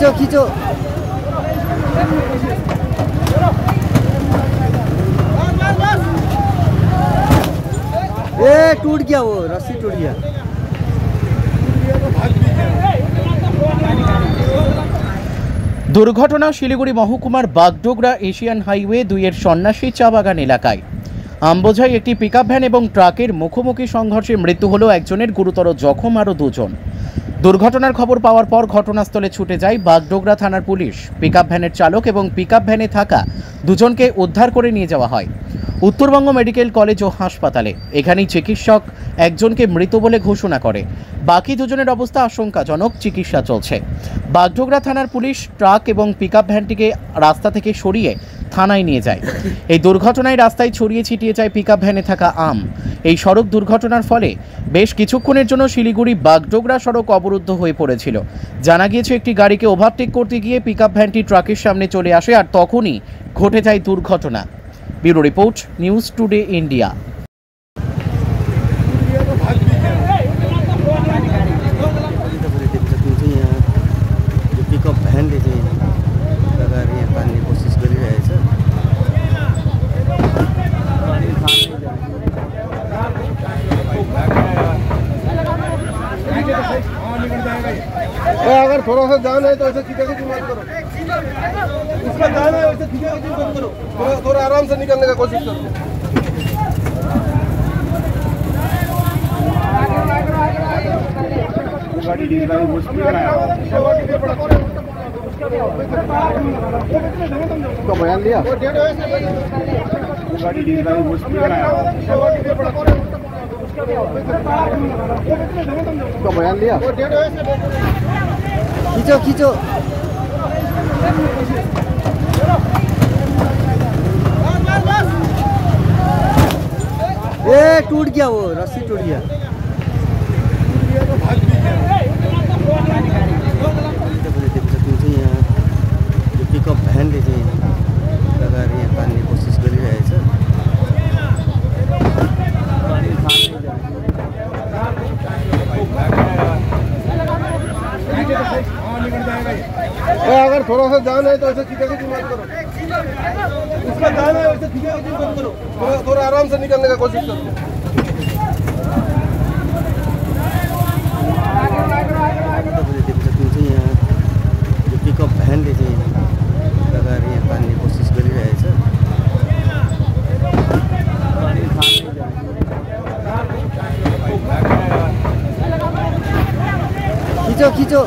खींचो खींचो। ए टूट गया, वो रस्सी टूट गया। দুর্ঘটনা শিলিগুড়ি মহকুমার বাগডোগরা এশিয়ান হাইওয়ে 2-এর সন্ন্যাসী চা বাগান এলাকায় আমবোঝাই একটি পিকআপ ভ্যান এবং ট্রাকের মুখোমুখি সংঘর্ষে মৃত্যু হলো একজনের, গুরুতর জখম আরও দুজন। দুর্ঘটনার খবর পাওয়ার পর ঘটনাস্থলে ছুটে যায় বাগডোগরা থানার পুলিশ। পিকআপ ভ্যানের চালক এবং পিকআপ ভ্যানে থাকা দুজনকে উদ্ধার করে নিয়ে যাওয়া হয় উত্তরবঙ্গ মেডিকেল কলেজ ও হাসপাতালে। এখানেই চিকিৎসক একজনকে মৃত বলে ঘোষণা করে, বাকি দুজনের অবস্থা আশঙ্কাজনক, চিকিৎসা চলছে। বাগডোগরা থানার পুলিশ ট্রাক এবং পিকআপ ভ্যানটিকে রাস্তা থেকে সরিয়ে থানায় নিয়ে যায়। এই দুর্ঘটনায় রাস্তায় ছড়িয়ে ছিটিয়ে যায় পিকআপ ভ্যানে থাকা আম। এই সড়ক দুর্ঘটনার ফলে বেশ কিছুক্ষণের জন্য শিলিগুড়ি বাগডোগরা সড়ক অবরুদ্ধ হয়ে পড়েছিল। জানা গিয়েছে একটি গাড়িকে ওভারটেক করতে গিয়ে পিকআপ ভ্যানটি ট্রাকের সামনে চলে আসে, আর তখনই ঘটে যায় দুর্ঘটনা। Bureau report, news today India. Pickup भ्यानले चाहिँ लगाएर यहाँ तान्ने कोसिस गरिरहेछ। अगर थोड़ा सा जान है तो ऐसे खींचा-खींची मत करो, उसका जान है वैसे खींचा-खींची मत करो, थोड़ा आराम से निकलने का कोशिश करो। गाड़ी डील रहा है, वो स्पीड रहा है, तो बयान लिया, गाड़ी डील रहा है, वो स्पीड रहा है, तो बयान लिया। खींचो खींचो। ए टूट गया, वो रस्सी टूट गया। पिकअप भ्यानले चाहिँ लगाएर यहाँ तान्ने कोसिस गरिरहेछ। अगर थोड़ा सा जान है तो ऐसे खींचा-खींची मत करो, उसका जान है वैसे खींचा-खींची मत करो, थोड़ा आराम से निकलने का कोशिश करो। पिकअप भ्यानले चाहिँ लगाएर यहाँ तान्ने कोसिस गरिरहेछ। खींचो खींचो।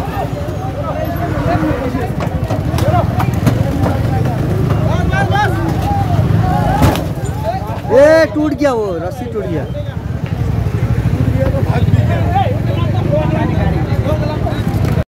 ए टूट गया, वो रस्सी टूट गया।